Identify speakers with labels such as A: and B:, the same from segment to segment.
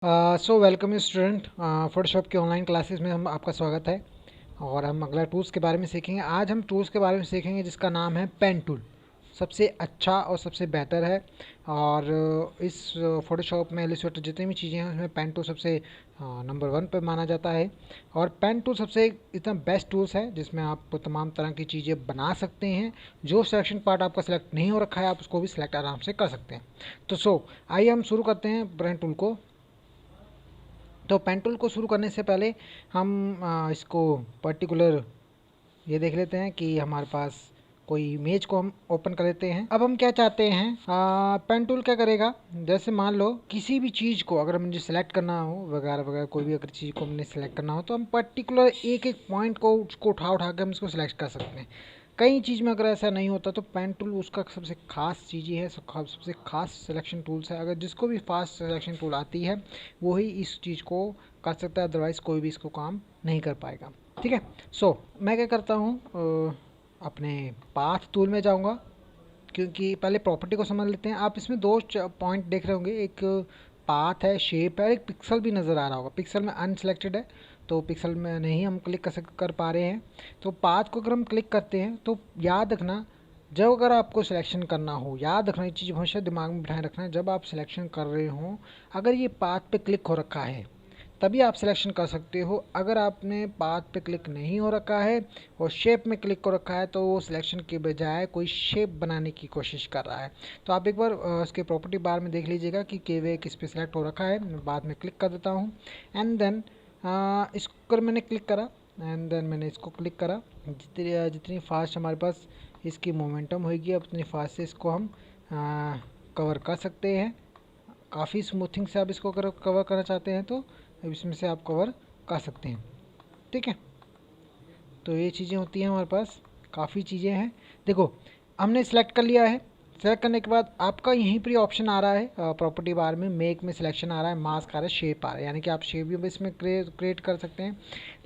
A: So welcome student. Photoshop की online classes में हम आपका स्वागत है। और हम अगला टूल्स के बारे में सीखेंगे। आज हम टूल्स के बारे में सीखेंगे जिसका नाम है पेन टूल। सबसे अच्छा और सबसे बेहतर है। और इस फोटोशॉप में इलस्ट्रेटर जितनी भी चीज़ें हैं उसमें पेन टूल सबसे नंबर वन पर माना जाता है। और पेन टूल सबसे इतना बेस्ट टूल्स है जिसमें आप तमाम तरह की चीज़ें बना सकते हैं। जो सिलेक्शन पार्ट आपका सिलेक्ट नहीं हो रखा है आप उसको भी सिलेक्ट आराम से कर सकते हैं। तो आइए हम शुरू करते हैं पेन टूल को। तो पेन टूल को शुरू करने से पहले हम इसको पर्टिकुलर ये देख लेते हैं कि हमारे पास कोई इमेज को हम ओपन कर लेते हैं। अब हम क्या चाहते हैं, पेन टूल क्या करेगा, जैसे मान लो किसी भी चीज़ को अगर मुझे सेलेक्ट करना हो वगैरह वगैरह, कोई भी अगर चीज़ को हमने सेलेक्ट करना हो तो हम पर्टिकुलर एक एक पॉइंट को उसको उठा उठा के हम इसको सेलेक्ट कर सकते हैं। कई चीज़ में अगर ऐसा नहीं होता तो पेन टूल उसका सबसे खास चीज़ ही है, सबसे खास सिलेक्शन टूल्स है। अगर जिसको भी फास्ट सिलेक्शन टूल आती है वही इस चीज़ को कर सकता है, अदरवाइज़ कोई भी इसको काम नहीं कर पाएगा। ठीक है। मैं क्या करता हूँ, अपने पाथ टूल में जाऊँगा, क्योंकि पहले प्रॉपर्टी को समझ लेते हैं। आप इसमें दो पॉइंट देख रहे होंगे, एक पाथ है, शेप है, एक पिक्सल भी नज़र आ रहा होगा। पिक्सल में अनसेलेक्टेड है तो पिक्सल में नहीं हम क्लिक कर पा रहे हैं। तो पाथ को अगर हम क्लिक करते हैं तो याद रखना, जब अगर आपको सिलेक्शन करना हो, याद रखना ये चीज़ हमेशा दिमाग में बिठाए रखना है, जब आप सिलेक्शन कर रहे हो अगर ये पाथ पे क्लिक हो रखा है तभी आप सिलेक्शन कर सकते हो। अगर आपने पाथ पे क्लिक नहीं हो रखा है और शेप में क्लिक हो रखा है तो वो सिलेक्शन के बजाय कोई शेप बनाने की कोशिश कर रहा है। तो आप एक बार उसके प्रॉपर्टी बार में देख लीजिएगा कि केवे किस पे सिलेक्ट हो रखा है। मैं बाद में क्लिक कर देता हूँ एंड देन इसको अगर मैंने क्लिक करा एंड देन मैंने इसको क्लिक करा, जितनी फास्ट हमारे पास इसकी मोमेंटम होगी उतनी फास्ट से इसको हम कवर कर सकते हैं। काफ़ी स्मूथिंग से आप इसको कवर करना चाहते हैं तो इसमें से आप कवर कर सकते हैं। ठीक है। तो ये चीज़ें होती हैं हमारे पास, काफ़ी चीज़ें हैं। देखो, हमने सेलेक्ट कर लिया है। सेलेक्ट करने के बाद आपका यहीं पर ऑप्शन आ रहा है प्रॉपर्टी बार में, मेक में सिलेक्शन आ रहा है, मास्क आ रहा है, शेप आ रहा है, यानी कि आप शेप भी इसमें क्रिएट कर सकते हैं।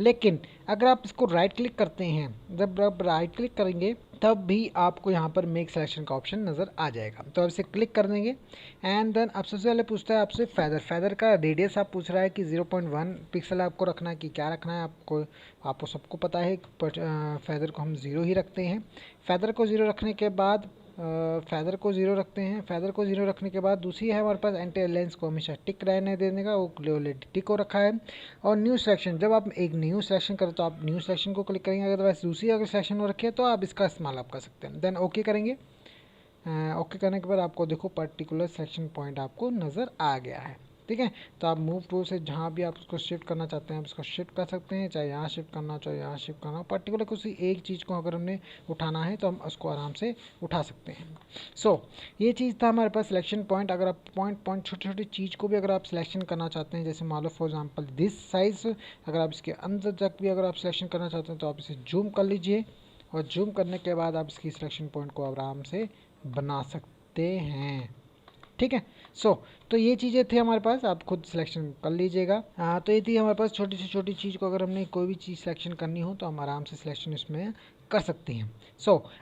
A: लेकिन अगर आप इसको राइट क्लिक करते हैं, जब आप राइट क्लिक करेंगे तब भी आपको यहाँ पर मेक सिलेक्शन का ऑप्शन नज़र आ जाएगा। तो आप इसे क्लिक कर देंगे एंड देन अब सबसे पहले पूछता है आपसे फेदर का रेडियस। आप पूछ रहा है कि 0.1 पिक्सल आपको रखना है कि क्या रखना है। आपको सबको पता है फेदर को हम 0 ही रखते हैं। फेदर को 0 रखने के बाद फेदर को 0 रखते हैं। फेदर को 0 रखने के बाद दूसरी है हमारे पास एंटी लेंस को हमेशा टिक रहने देने का, वो ऑलरेडी टिक हो रखा है। और न्यू सिलेक्शन, जब आप एक न्यू सिलेक्शन करें तो आप न्यू सिलेक्शन को क्लिक करेंगे, अदरवाइज दूसरी अगर सिलेक्शन हो रखी है तो आप इसका इस्तेमाल आप कर सकते हैं। देन ओके करेंगे। ओके करने के बाद आपको देखो पर्टिकुलर सिलेक्शन पॉइंट आपको नज़र आ गया है। ठीक है। तो आप मूव टूल से जहाँ भी आप उसको शिफ्ट करना चाहते हैं आप उसको शिफ्ट कर सकते हैं, चाहे यहाँ शिफ्ट करना चाहे यहाँ शिफ्ट करना। पर्टिकुलर किसी एक चीज़ को अगर हमने उठाना है तो हम उसको आराम से उठा सकते हैं। ये चीज़ था हमारे पास सिलेक्शन पॉइंट। अगर आप पॉइंट छोटी छोटी चीज़ को भी अगर आप सिलेक्शन करना चाहते हैं, जैसे मान लो फॉर एग्जाम्पल दिस साइज़, अगर आप इसके अंदर तक भी अगर आप सिलेक्शन करना चाहते हैं तो आप इसे जूम कर लीजिए और जूम करने के बाद आप इसकी सिलेक्शन पॉइंट को आराम से बना सकते हैं। ठीक है। तो ये चीज़ें थी हमारे पास, आप खुद सिलेक्शन कर लीजिएगा। तो ये थी हमारे पास छोटी से छोटी चीज़ को अगर हमने कोई भी चीज़ सिलेक्शन करनी हो तो हम आराम से सिलेक्शन इसमें कर सकते हैं।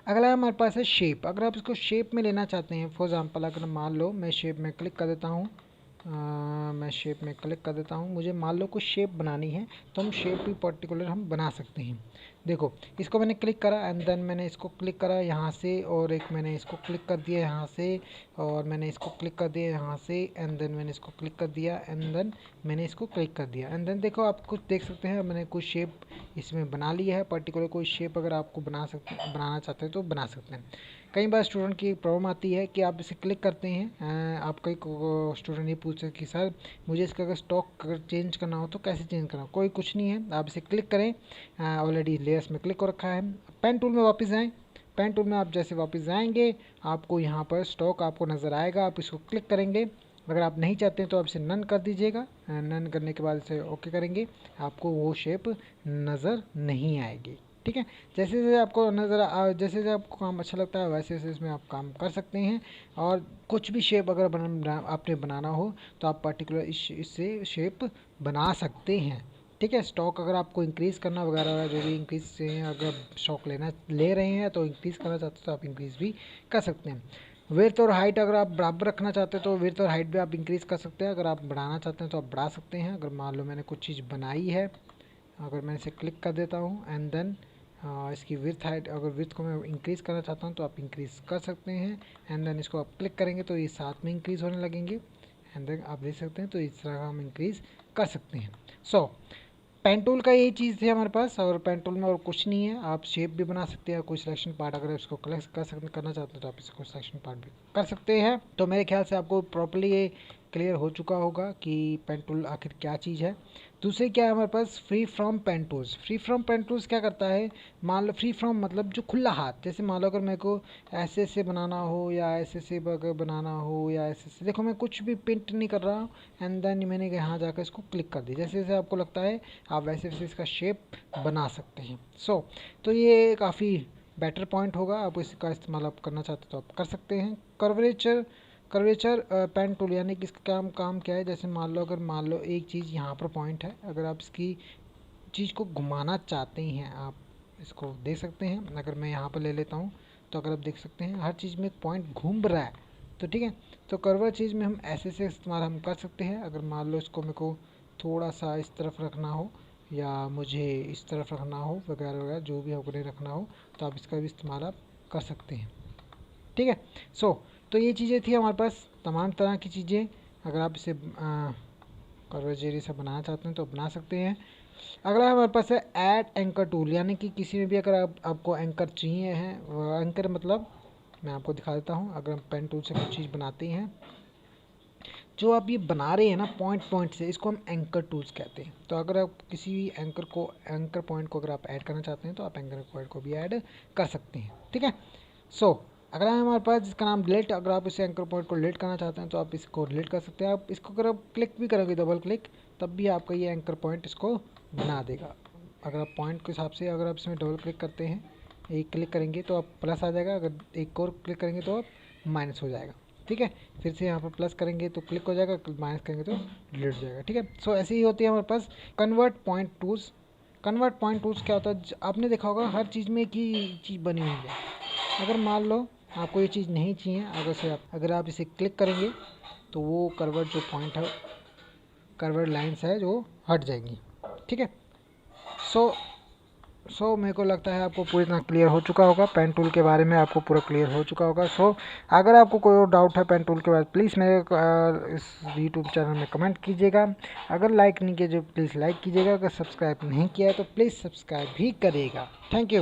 A: अगला हमारे पास है शेप। अगर आप इसको शेप में लेना चाहते हैं, फॉर एग्जांपल अगर मान लो मैं शेप में क्लिक कर देता हूँ, मैं शेप में क्लिक कर देता हूँ, मुझे मान लो कुछ शेप बनानी है तो हम शेप भी पर्टिकुलर हम बना सकते हैं। देखो, इसको मैंने क्लिक करा एंड देन मैंने इसको क्लिक करा यहाँ से, और एक मैंने इसको क्लिक कर दिया यहाँ से, और मैंने इसको क्लिक कर दिया यहाँ से एंड देन मैंने इसको क्लिक कर दिया एंड देन मैंने इसको क्लिक कर दिया एंड देन देखो आप कुछ देख सकते हैं मैंने कुछ शेप इसमें बना लिया है। पर्टिकुलर कोई शेप अगर आपको बनाना चाहते हैं तो बना सकते हैं। कई बार स्टूडेंट की प्रॉब्लम आती है कि आप इसे क्लिक करते हैं, आपका एक स्टूडेंट ये पूछे कि सर मुझे इसका अगर स्टॉक अगर चेंज करना हो तो कैसे चेंज करना हो। कोई कुछ नहीं है, आप इसे क्लिक करें, ऑलरेडी लेयर्स में क्लिक हो रखा है। पेन टूल में वापस आएँ। पेन टूल में आप जैसे वापस जाएंगे आपको यहाँ पर स्टॉक आपको नज़र आएगा, आप इसको क्लिक करेंगे। अगर आप नहीं चाहते हैं तो आप इसे नन कर दीजिएगा, नन करने के बाद इसे ओके करेंगे, आपको वो शेप नज़र नहीं आएगी। ठीक है। जैसे जैसे आपको जैसे जैसे आपको काम अच्छा लगता है वैसे वैसे इसमें आप काम कर सकते हैं। और कुछ भी शेप अगर आपने बनाना हो तो आप पर्टिकुलर इससे शेप बना सकते हैं। ठीक है। स्टॉक अगर आपको इंक्रीज़ करना वगैरह जो भी इंक्रीज़ से अगर स्टॉक ले रहे हैं तो इंक्रीज़ करना चाहते हो तो आप इंक्रीज़ भी कर सकते हैं। विड्थ और हाइट अगर आप बराबर रखना चाहते हैं तो विड्थ और हाइट भी आप इंक्रीज़ कर सकते हैं। अगर आप बढ़ाना चाहते हैं तो आप बढ़ा सकते हैं। अगर मान लो मैंने कुछ चीज़ बनाई है, अगर मैं इसे क्लिक कर देता हूँ एंड देन इसकी विड्थ हाइट, अगर विड्थ को मैं इंक्रीज़ करना चाहता हूँ तो आप इंक्रीज़ कर सकते हैं। एंड देन इसको आप क्लिक करेंगे तो ये साथ में इंक्रीज़ होने लगेंगे। एंड देन आप देख सकते हैं तो इस तरह हम इंक्रीज़ कर सकते हैं। सो पेन टूल का यही चीज़ थी हमारे पास, और पेन टूल में और कुछ नहीं है। आप शेप भी बना सकते हैं, कोई सिलेक्शन पार्ट अगर इसको कलेक्ट करना चाहते हैं तो आप इसको सिलेक्शन पार्ट भी कर सकते हैं। तो मेरे ख्याल से आपको प्रॉपर्ली ये क्लियर हो चुका होगा कि पेन टूल आखिर क्या चीज़ है। दूसरी क्या है हमारे पास, free from pen tools. Free from pen tools क्या करता है, मान लो फ्री फ्रॉम मतलब जो खुला हाथ, जैसे मान लो अगर मेरे को ऐसे से बनाना हो या ऐसे से अगर बनाना हो या ऐसे से, देखो मैं कुछ भी प्रिंट नहीं कर रहा हूँ एंड देन मैंने यहाँ जाकर इसको क्लिक कर दी, जैसे जैसे आपको लगता है आप वैसे वैसे इसका शेप बना सकते हैं। तो ये काफ़ी बेटर पॉइंट होगा, आप इसका इस्तेमाल आप करना चाहते हो तो आप कर सकते हैं। कर्वेचर पेन टूल यानी कि इसका काम क्या है, जैसे मान लो एक चीज़ यहाँ पर पॉइंट है, अगर आप इसकी चीज़ को घुमाना चाहते हैं आप इसको देख सकते हैं। अगर मैं यहाँ पर ले लेता हूँ तो अगर आप देख सकते हैं हर चीज़ में एक पॉइंट घूम रहा है, तो ठीक है। तो कर्वर चीज़ में हम ऐसे से इस्तेमाल हम कर सकते हैं। अगर मान लो इसको मेरे को थोड़ा सा इस तरफ रखना हो या मुझे इस तरफ रखना हो वगैरह वगैरह, जो भी आपको रखना हो तो आप इसका भी इस्तेमाल आप कर सकते हैं, ठीक है। तो ये चीज़ें थी हमारे पास, तमाम तरह की चीज़ें। अगर आप इसे कर्वर से बनाना चाहते हैं तो बना सकते हैं। अगला हमारे पास है ऐड एंकर टूल, यानी कि किसी में भी अगर आपको एंकर चाहिए हैं, एंकर मतलब मैं आपको दिखा देता हूँ। अगर हम पेन टूल से कुछ चीज़ बनाते हैं, जो आप ये बना रहे हैं ना पॉइंट से, इसको हम एंकर टूल्स कहते हैं। तो अगर आप किसी भी एंकर पॉइंट को अगर आप ऐड करना चाहते हैं तो आप एंकर पॉइंट को भी ऐड कर सकते हैं, ठीक है। अगला है हमारे पास जिसका नाम डिलीट। अगर आप इसे एंकर पॉइंट को डिलीट करना चाहते हैं तो आप इसको डिलीट कर सकते हैं। आप इसको अगर आप क्लिक भी करोगे डबल क्लिक, तब भी आपका ये एंकर पॉइंट इसको बना देगा। अगर आप पॉइंट के हिसाब से अगर आप इसमें डबल क्लिक करते हैं, एक क्लिक करेंगे तो आप प्लस आ जाएगा, अगर एक और क्लिक करेंगे तो आप माइनस हो जाएगा, ठीक है। फिर से यहाँ पर प्लस करेंगे तो क्लिक हो जाएगा, माइनस करेंगे तो डिलीट हो जाएगा, ठीक है। ऐसे ही होती है हमारे पास convert point tools. Convert point tools क्या होता है, आपने देखा होगा हर चीज़ में एक ही चीज़ बनी हुई है। अगर मान लो आपको ये चीज़ नहीं चाहिए, अगर आप इसे क्लिक करेंगे तो वो कन्वर्ट जो पॉइंट है, कन्वर्ट लाइन्स है जो हट जाएंगी, ठीक है। सो मेरे को लगता है आपको पूरी तरह क्लियर हो चुका होगा, पेन टूल के बारे में आपको पूरा क्लियर हो चुका होगा। अगर आपको कोई और डाउट है पेन टूल के बारे में, प्लीज़ मेरे इस यूट्यूब चैनल में कमेंट कीजिएगा। अगर लाइक नहीं किया जो प्लीज़ लाइक कीजिएगा, अगर सब्सक्राइब नहीं किया है तो प्लीज़ सब्सक्राइब भी करिएगा। Thank you.